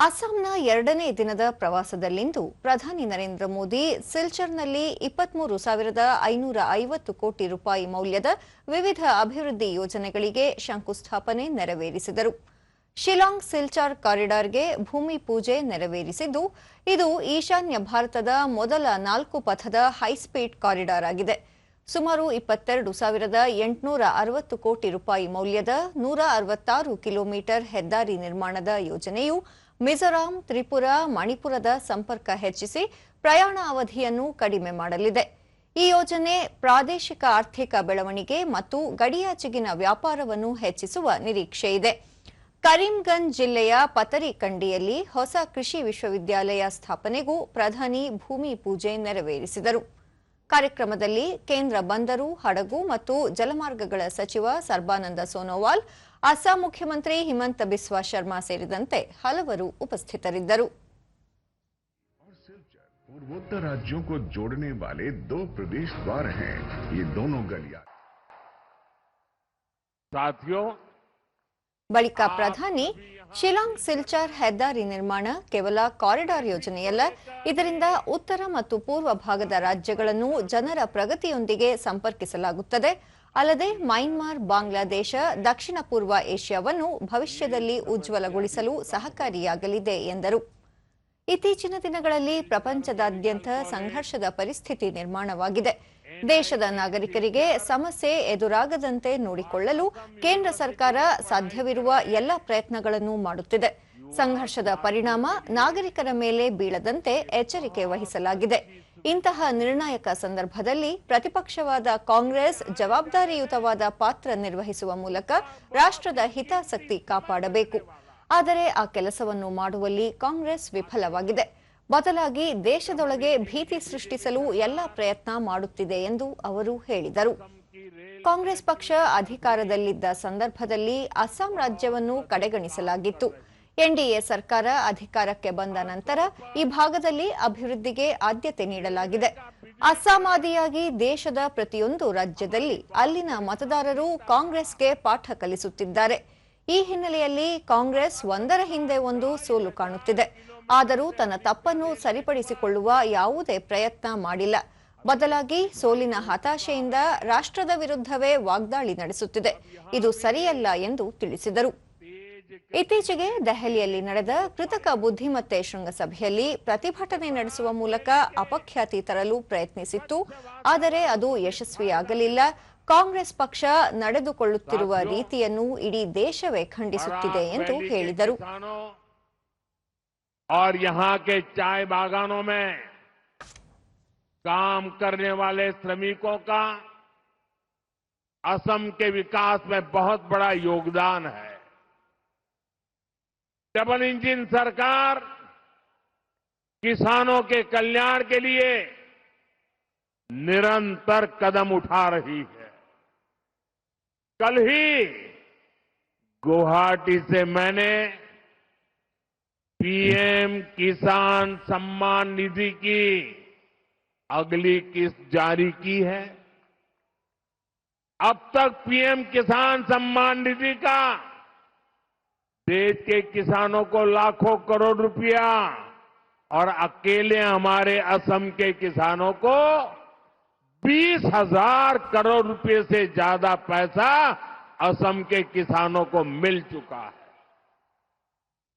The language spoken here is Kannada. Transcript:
ಅಸ್ಸಾಂನ ಎರಡನೇ ದಿನದ ಪ್ರವಾಸದಲ್ಲಿಂದು ಪ್ರಧಾನಿ ನರೇಂದ್ರ ಮೋದಿ ಸಿಲ್ಚರ್ನಲ್ಲಿ 23,550 ಕೋಟಿ ರೂಪಾಯಿ ಮೌಲ್ಯದ ವಿವಿಧ ಅಭಿವೃದ್ಧಿ ಯೋಜನೆಗಳಿಗೆ ಶಂಕುಸ್ಥಾಪನೆ ನೆರವೇರಿಸಿದರು. ಶಿಲಾಂಗ್ ಸಿಲ್ಚಾರ್ ಕಾರಿಡಾರ್ಗೆ ಭೂಮಿ ಪೂಜೆ ನೆರವೇರಿಸಿದ್ದು, ಇದು ಈಶಾನ್ಯ ಭಾರತದ ಮೊದಲ 4 ಪಥದ ಹೈಸ್ಪೀಡ್ ಕಾರಿಡಾರ್ ಆಗಿದೆ. ಸುಮಾರು 22,860 ಕೋಟಿ ರೂಪಾಯಿ ಮೌಲ್ಯದ 166 ಕಿಲೋಮೀಟರ್ ಹೆದ್ದಾರಿ ನಿರ್ಮಾಣದ ಯೋಜನೆಯು ಮಿಜೋರಾಂ, ತ್ರಿಪುರಾ, ಮಣಿಪುರದ ಸಂಪರ್ಕ ಹೆಚ್ಚಿಸಿ ಪ್ರಯಾಣ ಅವಧಿಯನ್ನು ಕಡಿಮೆ ಮಾಡಲಿದೆ. ಈ ಯೋಜನೆ ಪ್ರಾದೇಶಿಕ ಆರ್ಥಿಕ ಬೆಳವಣಿಗೆ ಮತ್ತು ಗಡಿಯಾಚೆಗಿನ ವ್ಯಾಪಾರವನ್ನು ಹೆಚ್ಚಿಸುವ ನಿರೀಕ್ಷೆಯಿದೆ. ಕರೀಂಗಂಜ್ ಜಿಲ್ಲೆಯ ಪತರಿಕಂಡಿಯಲ್ಲಿ ಹೊಸ ಕೃಷಿ ವಿಶ್ವವಿದ್ಯಾಲಯ ಸ್ಥಾಪನೆಗೂ ಪ್ರಧಾನಿ ಭೂಮಿ ಪೂಜೆ ನೆರವೇರಿಸಿದರು. ಕಾರ್ಯಕ್ರಮದಲ್ಲಿ ಕೇಂದ್ರ ಬಂದರು, ಹಡಗು ಮತ್ತು ಜಲಮಾರ್ಗಗಳ ಸಚಿವ ಸರ್ಬಾನಂದ ಸೋನೋವಾಲ್, ಅಸ್ಸಾಂ ಮುಖ್ಯಮಂತ್ರಿ ಹಿಮಂತ ಬಿಸ್ವಾ ಶರ್ಮಾ ಸೇರಿದಂತೆ ಹಲವರು ಉಪಸ್ಥಿತರಿದ್ದರು. पूर्वोत्तर राज्यों को जोड़ने वाले 2 प्रदेश द्वार हैं। ये दोनों गलियां साथियों ಬಳಿಕ ಪ್ರಧಾನಿ ಶಿಲಾಂಗ್ ಸಿಲ್ಚಾರ್ ಹೆದ್ದಾರಿ ನಿರ್ಮಾಣ ಕೇವಲ ಕಾರಿಡಾರ್ ಯೋಜನೆಯಲ್ಲ, ಇದರಿಂದ ಉತ್ತರ ಮತ್ತು ಪೂರ್ವ ಭಾಗದ ರಾಜ್ಯಗಳನ್ನು ಜನರ ಪ್ರಗತಿಯೊಂದಿಗೆ ಸಂಪರ್ಕಿಸಲಾಗುತ್ತದೆ. ಅಲ್ಲದೆ ಮೈನ್ಮಾರ್, ಬಾಂಗ್ಲಾದೇಶ, ದಕ್ಷಿಣ ಪೂರ್ವ ಏಷ್ಯಾವನ್ನು ಭವಿಷ್ಯದಲ್ಲಿ ಉಜ್ವಲಗೊಳಿಸಲು ಸಹಕಾರಿಯಾಗಲಿದೆ ಎಂದರು. ಇತ್ತೀಚಿನ ದಿನಗಳಲ್ಲಿ ಪ್ರಪಂಚದಾದ್ಯಂತ ಸಂಘರ್ಷದ ಪರಿಸ್ಥಿತಿ ನಿರ್ಮಾಣವಾಗಿದೆ. ದೇಶದ ನಾಗರಿಕರಿಗೆ ಸಮಸ್ಯೆ ಎದುರಾಗದಂತೆ ನೋಡಿಕೊಳ್ಳಲು ಕೇಂದ್ರ ಸರ್ಕಾರ ಸಾಧ್ಯವಿರುವ ಎಲ್ಲ ಪ್ರಯತ್ನಗಳನ್ನು ಮಾಡುತ್ತಿದೆ. ಸಂಘರ್ಷದ ಪರಿಣಾಮ ನಾಗರಿಕರ ಮೇಲೆ ಬೀಳದಂತೆ ಎಚ್ಚರಿಕೆ ವಹಿಸಲಾಗಿದೆ. ಇಂತಹ ನಿರ್ಣಾಯಕ ಸಂದರ್ಭದಲ್ಲಿ ಪ್ರತಿಪಕ್ಷವಾದ ಕಾಂಗ್ರೆಸ್ ಜವಾಬ್ದಾರಿಯುತವಾದ ಪಾತ್ರ ನಿರ್ವಹಿಸುವ ಮೂಲಕ ರಾಷ್ಟ್ರದ ಹಿತಾಸಕ್ತಿ ಕಾಪಾಡಬೇಕು. ಆದರೆ ಆ ಕೆಲಸವನ್ನು ಮಾಡುವಲ್ಲಿ ಕಾಂಗ್ರೆಸ್ ವಿಫಲವಾಗಿದೆ. ಬದಲಾಗಿ ದೇಶದೊಳಗೆ ಭೀತಿ ಸೃಷ್ಟಿಸಲು ಎಲ್ಲ ಪ್ರಯತ್ನ ಮಾಡುತ್ತಿದೆ ಎಂದು ಅವರು ಹೇಳಿದರು. ಕಾಂಗ್ರೆಸ್ ಪಕ್ಷ ಅಧಿಕಾರದಲ್ಲಿದ್ದ ಸಂದರ್ಭದಲ್ಲಿ ಅಸ್ಸಾಂ ರಾಜ್ಯವನ್ನು ಕಡೆಗಣಿಸಲಾಗಿತ್ತು. ಎನ್ಡಿಎ ಸರ್ಕಾರ ಅಧಿಕಾರಕ್ಕೆ ಬಂದ ನಂತರ ಈ ಭಾಗದಲ್ಲಿ ಅಭಿವೃದ್ಧಿಗೆ ಆದ್ಯತೆ ನೀಡಲಾಗಿದೆ. ಅಸ್ಸಾಮಾದಿಯಾಗಿ ದೇಶದ ಪ್ರತಿಯೊಂದು ರಾಜ್ಯದಲ್ಲಿ ಅಲ್ಲಿನ ಮತದಾರರು ಕಾಂಗ್ರೆಸ್ಗೆ ಪಾಠ ಕಲಿಸುತ್ತಿದ್ದಾರೆ. ಈ ಹಿನ್ನೆಲೆಯಲ್ಲಿ ಕಾಂಗ್ರೆಸ್ ಒಂದರ ಹಿಂದೆ ಒಂದು ಸೋಲು ಕಾಣುತ್ತಿದೆ. ಆದರೂ ತನ್ನ ತಪ್ಪನ್ನು ಸರಿಪಡಿಸಿಕೊಳ್ಳುವ ಯಾವುದೇ ಪ್ರಯತ್ನ ಮಾಡಿಲ್ಲ. ಬದಲಾಗಿ ಸೋಲಿನ ಹತಾಶೆಯಿಂದ ರಾಷ್ಟ್ರದ ವಿರುದ್ಧವೇ ವಾಗ್ದಾಳಿ ನಡೆಸುತ್ತಿದೆ. ಇದು ಸರಿಯಲ್ಲ ಎಂದು ತಿಳಿಸಿದರು. ಇತ್ತೀಚೆಗೆ ದೆಹಲಿಯಲ್ಲಿ ನಡೆದ ಕೃತಕ ಬುದ್ಧಿಮತ್ತೆ ಶೃಂಗಸಭೆಯಲ್ಲಿ ಪ್ರತಿಭಟನೆ ನಡೆಸುವ ಮೂಲಕ ಅಪಖ್ಯಾತಿ ತರಲು ಪ್ರಯತ್ನಿಸಿತ್ತು. ಆದರೆ ಅದು ಯಶಸ್ವಿಯಾಗಲಿಲ್ಲ. ಕಾಂಗ್ರೆಸ್ ಪಕ್ಷ ನಡೆದುಕೊಳ್ಳುತ್ತಿರುವ ರೀತಿಯನ್ನು ಇಡೀ ದೇಶವೇ ಖಂಡಿಸುತ್ತಿದೆ ಎಂದು ಹೇಳಿದರು. और यहां के चाय बागानों में काम करने वाले श्रमिकों का असम के विकास में बहुत बड़ा योगदान है। डबल इंजन सरकार किसानों के कल्याण के लिए निरंतर कदम उठा रही है। कल ही गुवाहाटी से मैंने पीएम किसान सम्मान निधि की अगली किस्त जारी की है। अब तक पीएम किसान सम्मान निधि का देश के किसानों को लाखों करोड़ रुपया और अकेले हमारे असम के किसानों को 20,000 करोड़ रुपए से ज्यादा पैसा असम के किसानों को मिल चुका है।